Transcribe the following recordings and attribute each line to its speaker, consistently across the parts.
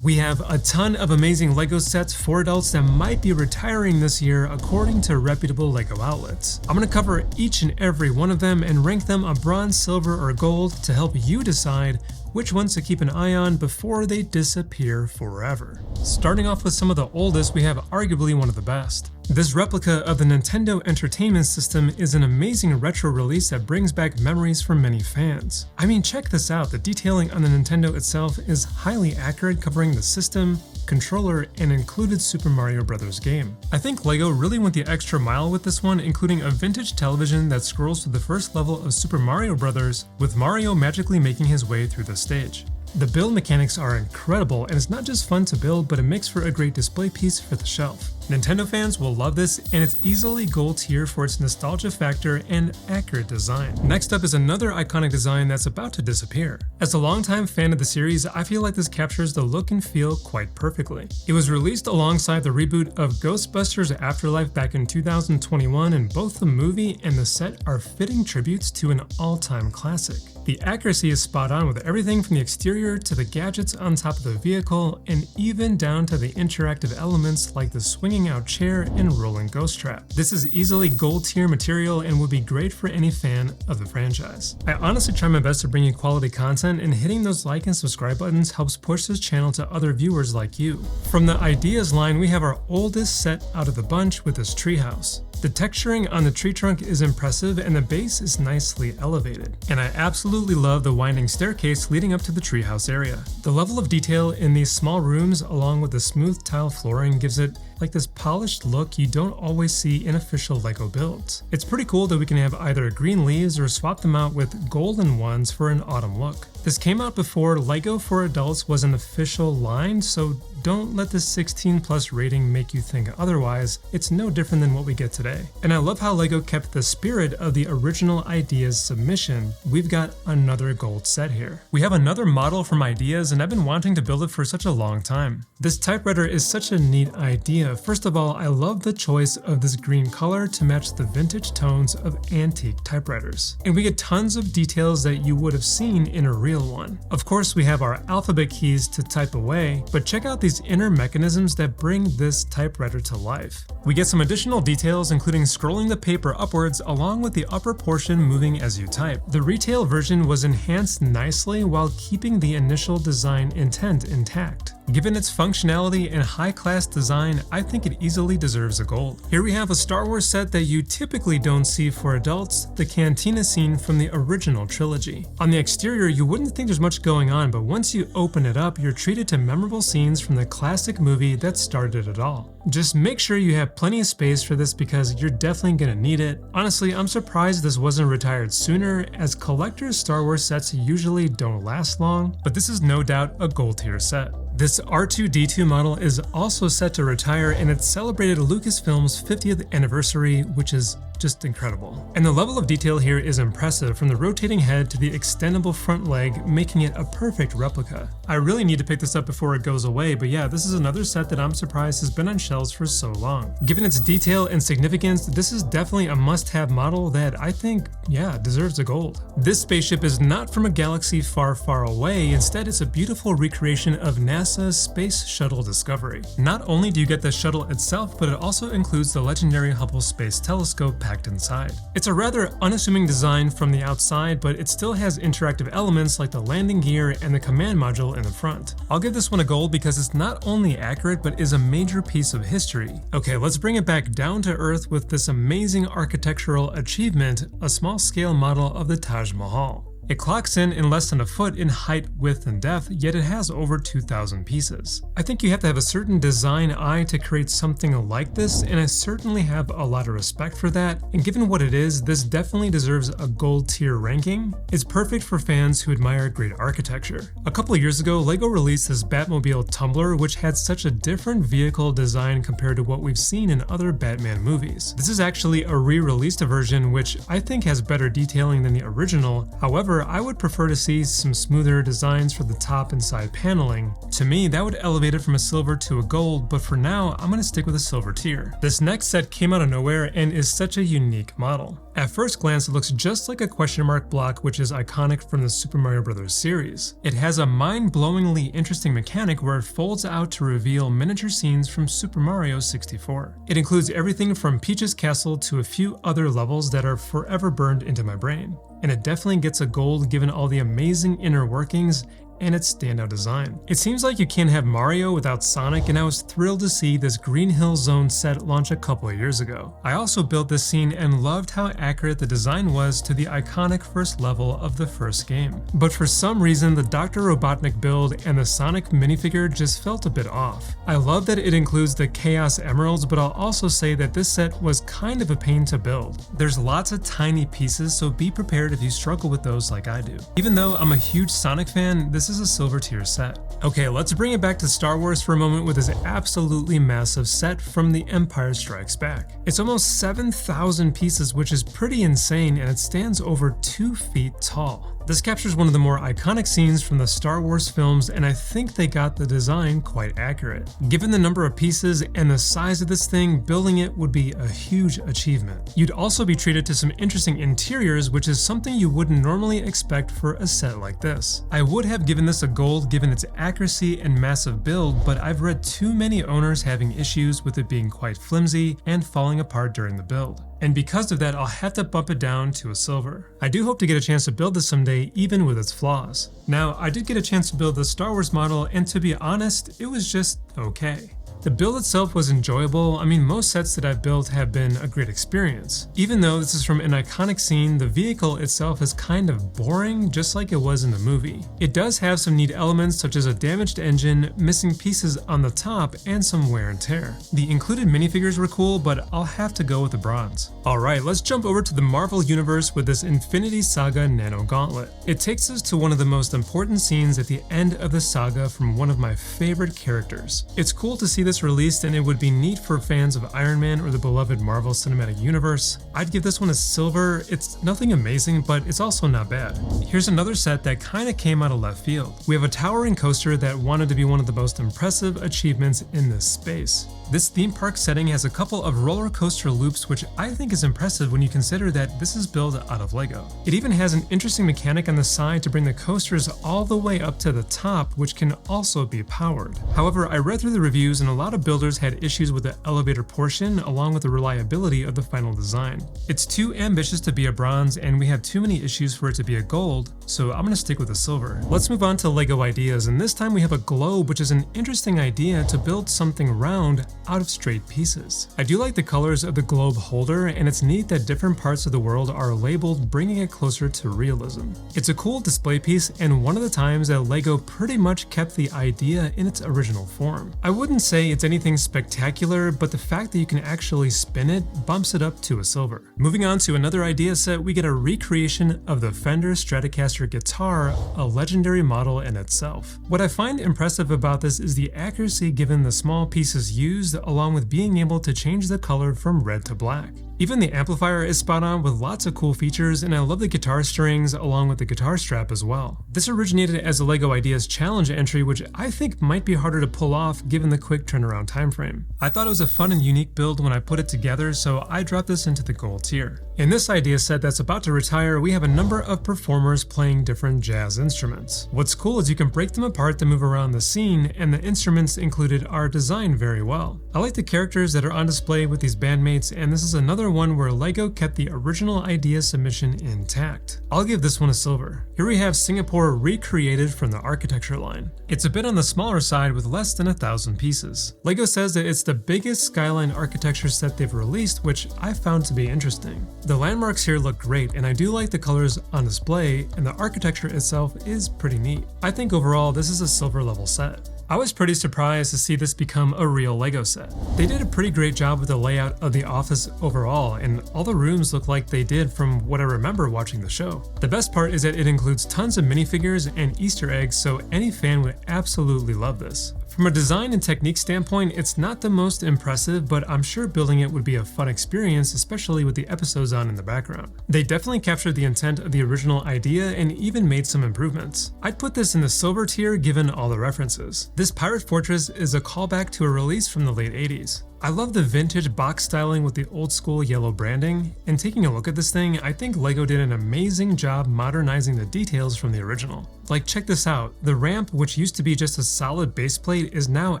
Speaker 1: We have a ton of amazing LEGO sets for adults that might be retiring this year according to reputable LEGO outlets. I'm going to cover each and every one of them and rank them a bronze, silver, or gold to help you decide which ones to keep an eye on before they disappear forever. Starting off with some of the oldest, we have arguably one of the best. This replica of the Nintendo Entertainment System is an amazing retro release that brings back memories for many fans. I mean, check this out, the detailing on the Nintendo itself is highly accurate, covering the system, controller, and included Super Mario Bros. Game. I think LEGO really went the extra mile with this one, including a vintage television that scrolls to the first level of Super Mario Bros., with Mario magically making his way through the stage. The build mechanics are incredible, and it's not just fun to build, but it makes for a great display piece for the shelf. Nintendo fans will love this, and it's easily gold tier for its nostalgia factor and accurate design. Next up is another iconic design that's about to disappear. As a longtime fan of the series, I feel like this captures the look and feel quite perfectly. It was released alongside the reboot of Ghostbusters Afterlife back in 2021, and both the movie and the set are fitting tributes to an all-time classic. The accuracy is spot on with everything from the exterior to the gadgets on top of the vehicle, and even down to the interactive elements like the swinging out chair and rolling ghost trap. This is easily gold tier material and would be great for any fan of the franchise. I honestly try my best to bring you quality content, and hitting those like and subscribe buttons helps push this channel to other viewers like you. From the ideas line, we have our oldest set out of the bunch with this treehouse. The texturing on the tree trunk is impressive and the base is nicely elevated. And I absolutely love the winding staircase leading up to the treehouse area. The level of detail in these small rooms along with the smooth tile flooring gives it like this polished look you don't always see in official LEGO builds. It's pretty cool that we can have either green leaves or swap them out with golden ones for an autumn look. This came out before LEGO for Adults was an official line, so don't let the 16+ rating make you think otherwise. It's no different than what we get today. And I love how LEGO kept the spirit of the original Ideas submission. We've got another gold set here. We have another model from Ideas, and I've been wanting to build it for such a long time. This typewriter is such a neat idea. First of all, I love the choice of this green color to match the vintage tones of antique typewriters. And we get tons of details that you would have seen in a real one. Of course, we have our alphabet keys to type away, but check out these inner mechanisms that bring this typewriter to life. We get some additional details, including scrolling the paper upwards along with the upper portion moving as you type. The retail version was enhanced nicely while keeping the initial design intent intact. Given its functionality and high-class design, I think it easily deserves a gold. Here we have a Star Wars set that you typically don't see for adults, the cantina scene from the original trilogy. On the exterior, you wouldn't think there's much going on, but once you open it up, you're treated to memorable scenes from the classic movie that started it all. Just make sure you have plenty of space for this because you're definitely gonna need it. Honestly, I'm surprised this wasn't retired sooner, as collector's Star Wars sets usually don't last long, but this is no doubt a gold tier set. This R2-D2 model is also set to retire, and it celebrated Lucasfilm's 50th anniversary, which is just incredible. And the level of detail here is impressive, from the rotating head to the extendable front leg, making it a perfect replica. I really need to pick this up before it goes away, but yeah, this is another set that I'm surprised has been on shelves for so long. Given its detail and significance, this is definitely a must-have model that I think, yeah, deserves a gold. This spaceship is not from a galaxy far, far away. Instead, it's a beautiful recreation of NASA's Space Shuttle Discovery. Not only do you get the shuttle itself, but it also includes the legendary Hubble Space Telescope packed inside. It's a rather unassuming design from the outside, but it still has interactive elements like the landing gear and the command module in the front. I'll give this one a gold because it's not only accurate, but is a major piece of history. Okay, let's bring it back down to earth with this amazing architectural achievement, a small-scale model of the Taj Mahal. It clocks in less than a foot in height, width, and depth, yet it has over 2,000 pieces. I think you have to have a certain design eye to create something like this, and I certainly have a lot of respect for that, and given what it is, this definitely deserves a gold tier ranking. It's perfect for fans who admire great architecture. A couple of years ago, LEGO released this Batmobile Tumbler, which had such a different vehicle design compared to what we've seen in other Batman movies. This is actually a re-released version, which I think has better detailing than the original. However, I would prefer to see some smoother designs for the top and side paneling. To me, that would elevate it from a silver to a gold, but for now, I'm gonna stick with a silver tier. This next set came out of nowhere and is such a unique model. At first glance, it looks just like a question mark block, which is iconic from the Super Mario Bros. Series. It has a mind-blowingly interesting mechanic where it folds out to reveal miniature scenes from Super Mario 64. It includes everything from Peach's castle to a few other levels that are forever burned into my brain. And it definitely gets a gold given all the amazing inner workings and its standout design. It seems like you can't have Mario without Sonic, and I was thrilled to see this Green Hill Zone set launch a couple of years ago. I also built this scene and loved how accurate the design was to the iconic first level of the first game. But for some reason, the Dr. Robotnik build and the Sonic minifigure just felt a bit off. I love that it includes the Chaos Emeralds, but I'll also say that this set was kind of a pain to build. There's lots of tiny pieces, so be prepared if you struggle with those like I do. Even though I'm a huge Sonic fan, this is a silver tier set. Okay, let's bring it back to Star Wars for a moment with this absolutely massive set from The Empire Strikes Back. It's almost 7,000 pieces, which is pretty insane, and it stands over 2 feet tall. This captures one of the more iconic scenes from the Star Wars films, and I think they got the design quite accurate. Given the number of pieces and the size of this thing, building it would be a huge achievement. You'd also be treated to some interesting interiors, which is something you wouldn't normally expect for a set like this. I would have given this a gold given its accuracy and massive build, but I've read too many owners having issues with it being quite flimsy and falling apart during the build. And because of that, I'll have to bump it down to a silver. I do hope to get a chance to build this someday, even with its flaws. Now, I did get a chance to build the Star Wars model, and to be honest, it was just okay. The build itself was enjoyable. I mean, most sets that I've built have been a great experience. Even though this is from an iconic scene, the vehicle itself is kind of boring, just like it was in the movie. It does have some neat elements such as a damaged engine, missing pieces on the top, and some wear and tear. The included minifigures were cool, but I'll have to go with the bronze. Alright, let's jump over to the Marvel Universe with this Infinity Saga Nano Gauntlet. It takes us to one of the most important scenes at the end of the saga from one of my favorite characters. It's cool to see this released, and it would be neat for fans of Iron Man or the beloved Marvel Cinematic Universe. I'd give this one a silver. It's nothing amazing, but it's also not bad. Here's another set that kinda came out of left field. We have a towering coaster that wanted to be one of the most impressive achievements in this space. This theme park setting has a couple of roller coaster loops, which I think is impressive when you consider that this is built out of Lego. It even has an interesting mechanic on the side to bring the coasters all the way up to the top, which can also be powered. However, I read through the reviews and a lot of builders had issues with the elevator portion along with the reliability of the final design. It's too ambitious to be a bronze, and we have too many issues for it to be a gold, so I'm gonna stick with a silver. Let's move on to Lego ideas, and this time we have a globe, which is an interesting idea to build something round out of straight pieces. I do like the colors of the globe holder, and it's neat that different parts of the world are labeled, bringing it closer to realism. It's a cool display piece, and one of the times that Lego pretty much kept the idea in its original form. I wouldn't say it's anything spectacular, but the fact that you can actually spin it bumps it up to a silver. Moving on to another idea set, we get a recreation of the Fender Stratocaster guitar, a legendary model in itself. What I find impressive about this is the accuracy given the small pieces used, along with being able to change the color from red to black. Even the amplifier is spot on with lots of cool features, and I love the guitar strings along with the guitar strap as well. This originated as a LEGO Ideas Challenge entry, which I think might be harder to pull off given the quick turnaround time frame. I thought it was a fun and unique build when I put it together, so I dropped this into the gold tier. In this idea set that's about to retire, we have a number of performers playing different jazz instruments. What's cool is you can break them apart to move around the scene, and the instruments included are designed very well. I like the characters that are on display with these bandmates, and this is another one where LEGO kept the original idea submission intact. I'll give this one a silver. Here we have Singapore recreated from the architecture line. It's a bit on the smaller side with less than 1,000 pieces. LEGO says that it's the biggest skyline architecture set they've released, which I found to be interesting. The landmarks here look great, and I do like the colors on display, and the architecture itself is pretty neat. I think overall this is a silver level set. I was pretty surprised to see this become a real LEGO set. They did a pretty great job with the layout of the office overall, and all the rooms look like they did from what I remember watching the show. The best part is that it includes tons of minifigures and Easter eggs, so any fan would absolutely love this. From a design and technique standpoint, it's not the most impressive, but I'm sure building it would be a fun experience, especially with the episodes on in the background. They definitely captured the intent of the original idea and even made some improvements. I'd put this in the silver tier given all the references. This pirate fortress is a callback to a release from the late 80s. I love the vintage box styling with the old school yellow branding, and taking a look at this thing, I think LEGO did an amazing job modernizing the details from the original. Like, check this out, the ramp, which used to be just a solid base plate, is now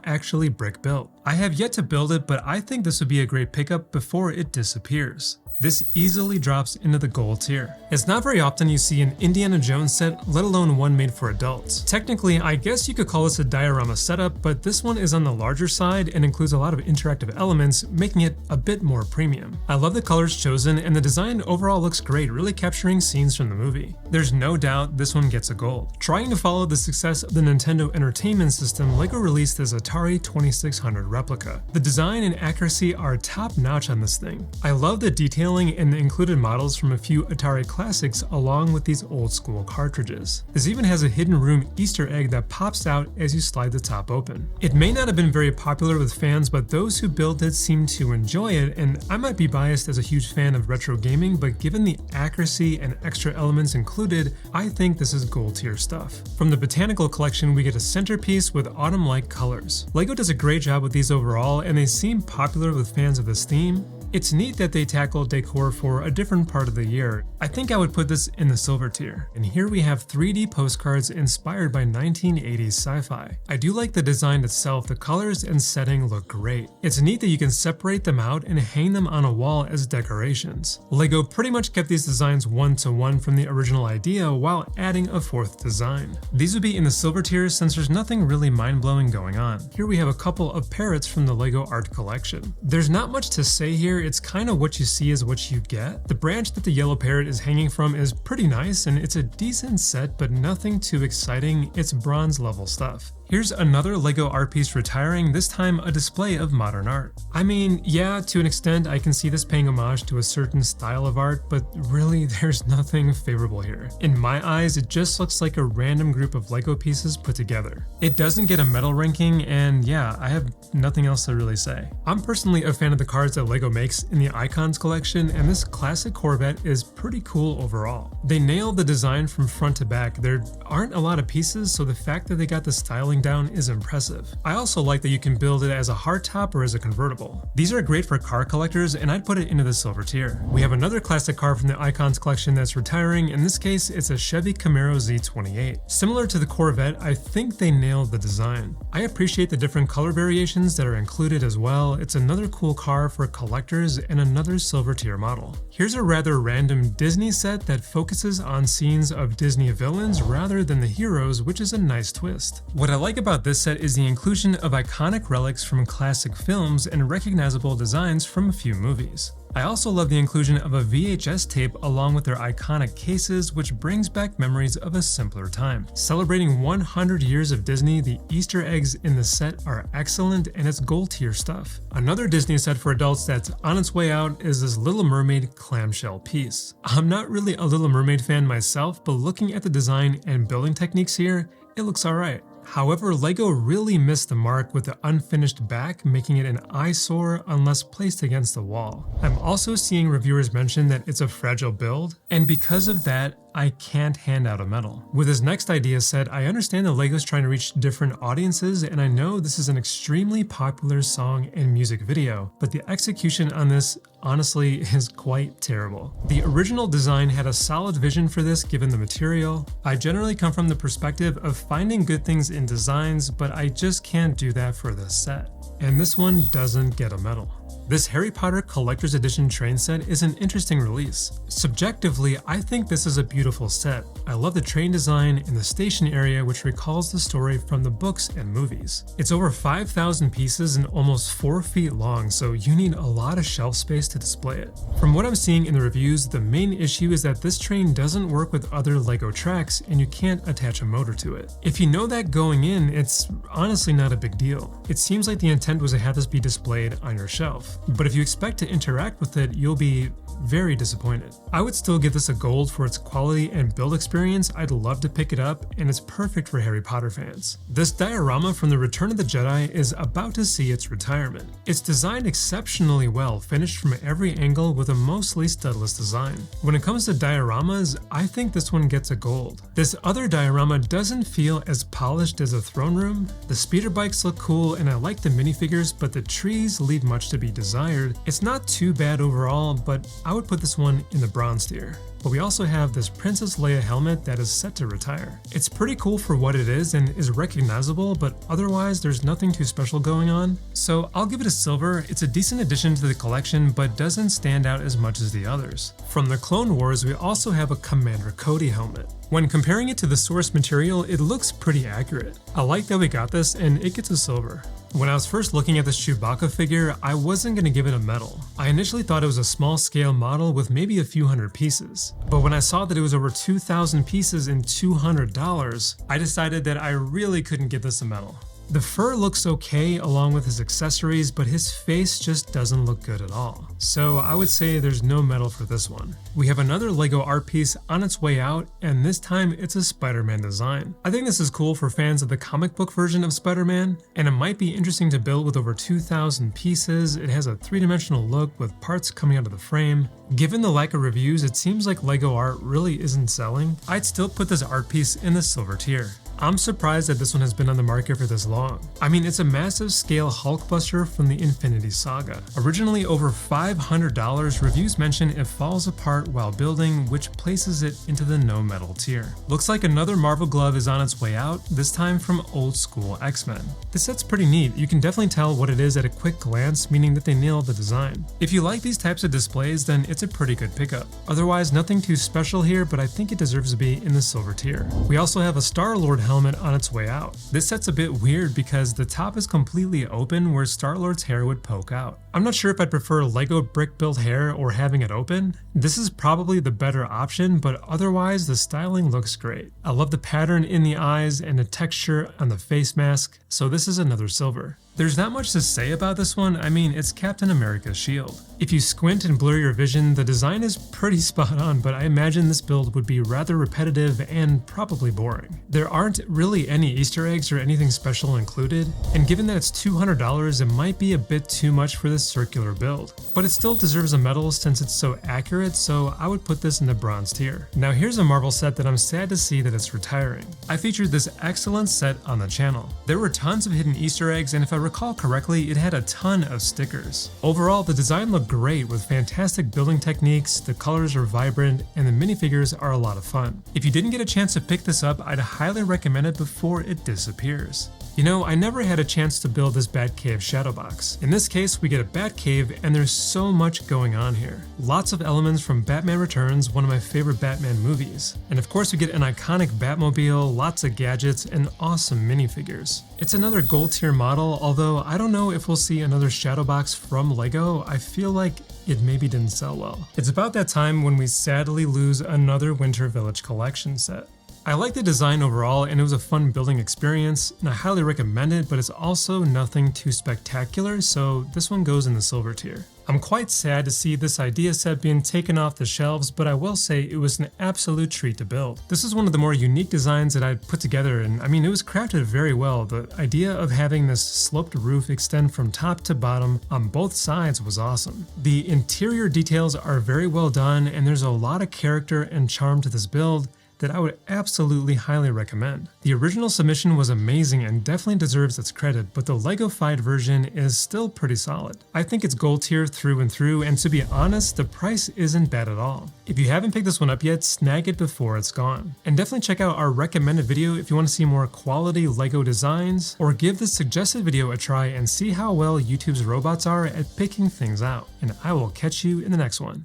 Speaker 1: actually brick built. I have yet to build it, but I think this would be a great pickup before it disappears. This easily drops into the gold tier. It's not very often you see an Indiana Jones set, let alone one made for adults. Technically, I guess you could call this a diorama setup, but this one is on the larger side and includes a lot of interactive elements, making it a bit more premium. I love the colors chosen, and the design overall looks great, really capturing scenes from the movie. There's no doubt this one gets a gold. Trying to follow the success of the Nintendo Entertainment System, LEGO released this Atari 2600 replica. The design and accuracy are top-notch on this thing. I love the detail and the included models from a few Atari classics along with these old school cartridges. This even has a hidden room Easter egg that pops out as you slide the top open. It may not have been very popular with fans, but those who built it seem to enjoy it, and I might be biased as a huge fan of retro gaming, but given the accuracy and extra elements included, I think this is gold tier stuff. From the Botanical Collection, we get a centerpiece with autumn-like colors. LEGO does a great job with these overall, and they seem popular with fans of this theme. It's neat that they tackle decor for a different part of the year. I think I would put this in the silver tier. And here we have 3D postcards inspired by 1980s sci-fi. I do like the design itself, the colors and setting look great. It's neat that you can separate them out and hang them on a wall as decorations. LEGO pretty much kept these designs one-to-one from the original idea while adding a fourth design. These would be in the silver tier since there's nothing really mind-blowing going on. Here we have a couple of parrots from the LEGO Art Collection. There's not much to say here. It's kind of what you see is what you get. The branch that the yellow parrot is hanging from is pretty nice, and it's a decent set, but nothing too exciting. It's bronze level stuff. Here's another LEGO art piece retiring, this time a display of modern art. I mean, yeah, to an extent I can see this paying homage to a certain style of art, but really there's nothing favorable here. In my eyes, it just looks like a random group of LEGO pieces put together. It doesn't get a medal ranking, and yeah, I have nothing else to really say. I'm personally a fan of the cards that LEGO makes in the Icons collection, and this classic Corvette is pretty cool overall. They nailed the design from front to back. There aren't a lot of pieces, so the fact that they got the styling down is impressive. I also like that you can build it as a hardtop or as a convertible. These are great for car collectors, and I'd put it into the silver tier. We have another classic car from the Icons collection that's retiring. In this case, it's a Chevy Camaro Z28. Similar to the Corvette, I think they nailed the design. I appreciate the different color variations that are included as well. It's another cool car for collectors and another silver tier model. Here's a rather random Disney set that focuses on scenes of Disney villains rather than the heroes, which is a nice twist. What I like about this set is the inclusion of iconic relics from classic films and recognizable designs from a few movies. I also love the inclusion of a VHS tape along with their iconic cases, which brings back memories of a simpler time. Celebrating 100 years of Disney, the Easter eggs in the set are excellent, and it's gold tier stuff. Another Disney set for adults that's on its way out is this Little Mermaid clamshell piece. I'm not really a Little Mermaid fan myself, but looking at the design and building techniques here, it looks alright. However, LEGO really missed the mark with the unfinished back, making it an eyesore unless placed against the wall. I'm also seeing reviewers mention that it's a fragile build, and because of that, I can't hand out a medal. With his next idea set, I understand that LEGO's trying to reach different audiences, and I know this is an extremely popular song and music video, but the execution on this honestly is quite terrible. The original design had a solid vision for this given the material. I generally come from the perspective of finding good things in designs, but I just can't do that for this set. And this one doesn't get a medal. This Harry Potter Collector's Edition train set is an interesting release. Subjectively, I think this is a beautiful set. I love the train design and the station area, which recalls the story from the books and movies. It's over 5,000 pieces and almost 4 feet long, so you need a lot of shelf space to display it. From what I'm seeing in the reviews, the main issue is that this train doesn't work with other LEGO tracks and you can't attach a motor to it. If you know that going in, it's honestly not a big deal. It seems like the intent was to have this be displayed on your shelf. But if you expect to interact with it, you'll be very disappointed. I would still give this a gold for its quality and build experience. I'd love to pick it up, and it's perfect for Harry Potter fans. This diorama from the Return of the Jedi is about to see its retirement. It's designed exceptionally well, finished from every angle with a mostly studless design. When it comes to dioramas, I think this one gets a gold. This other diorama doesn't feel as polished as a throne room. The speeder bikes look cool and I like the minifigures, but the trees leave much to be desired. It's not too bad overall, but I would put this one in the bronze tier. But we also have this Princess Leia helmet that is set to retire. It's pretty cool for what it is and is recognizable, but otherwise there's nothing too special going on. So I'll give it a silver. It's a decent addition to the collection, but doesn't stand out as much as the others. From the Clone Wars, we also have a Commander Cody helmet. When comparing it to the source material, it looks pretty accurate. I like that we got this, and it gets a silver. When I was first looking at this Chewbacca figure, I wasn't going to give it a medal. I initially thought it was a small scale model with maybe a few hundred pieces. But when I saw that it was over 2,000 pieces and $200, I decided that I really couldn't give this a medal. The fur looks okay along with his accessories, but his face just doesn't look good at all. So I would say there's no medal for this one. We have another LEGO art piece on its way out, and this time it's a Spider-Man design. I think this is cool for fans of the comic book version of Spider-Man, and it might be interesting to build with over 2,000 pieces. It has a three-dimensional look with parts coming out of the frame. Given the lack of reviews, it seems like LEGO art really isn't selling. I'd still put this art piece in the silver tier. I'm surprised that this one has been on the market for this long. I mean, it's a massive scale Hulkbuster from the Infinity Saga. Originally over $500, reviews mention it falls apart while building, which places it into the no medal tier. Looks like another Marvel glove is on its way out, this time from old school X-Men. This set's pretty neat. You can definitely tell what it is at a quick glance, meaning that they nailed the design. If you like these types of displays, then it's a pretty good pickup. Otherwise, nothing too special here, but I think it deserves to be in the silver tier. We also have a Star-Lord helmet on its way out. This set's a bit weird because the top is completely open where Star-Lord's hair would poke out. I'm not sure if I'd prefer LEGO brick built hair or having it open. This is probably the better option, but otherwise the styling looks great. I love the pattern in the eyes and the texture on the face mask, so this is another silver. There's not much to say about this one. I mean, it's Captain America's shield. If you squint and blur your vision, the design is pretty spot on, but I imagine this build would be rather repetitive and probably boring. There aren't really any Easter eggs or anything special included, and given that it's $200, it might be a bit too much for this circular build. But it still deserves a medal since it's so accurate, so I would put this in the bronze tier. Now here's a Marvel set that I'm sad to see that it's retiring. I featured this excellent set on the channel. There were tons of hidden Easter eggs, and if I recall correctly, it had a ton of stickers. Overall, the design looked great with fantastic building techniques, the colors are vibrant, and the minifigures are a lot of fun. If you didn't get a chance to pick this up, I'd highly recommend it before it disappears. You know, I never had a chance to build this Batcave shadow box. In this case, we get a Batcave, and there's so much going on here. Lots of elements from Batman Returns, one of my favorite Batman movies. And of course we get an iconic Batmobile, lots of gadgets, and awesome minifigures. It's another gold tier model, although I don't know if we'll see another shadow box from LEGO. I feel like it maybe didn't sell well. It's about that time when we sadly lose another Winter Village collection set. I like the design overall, and it was a fun building experience, and I highly recommend it, but it's also nothing too spectacular, so this one goes in the silver tier. I'm quite sad to see this idea set being taken off the shelves, but I will say it was an absolute treat to build. This is one of the more unique designs that I'd put together, and I mean, it was crafted very well. The idea of having this sloped roof extend from top to bottom on both sides was awesome. The interior details are very well done, and there's a lot of character and charm to this build that I would absolutely highly recommend. The original submission was amazing and definitely deserves its credit, but the LEGO-fied version is still pretty solid. I think it's gold tier through and through, and to be honest, the price isn't bad at all. If you haven't picked this one up yet, snag it before it's gone. And definitely check out our recommended video if you want to see more quality LEGO designs, or give this suggested video a try and see how well YouTube's robots are at picking things out. And I will catch you in the next one.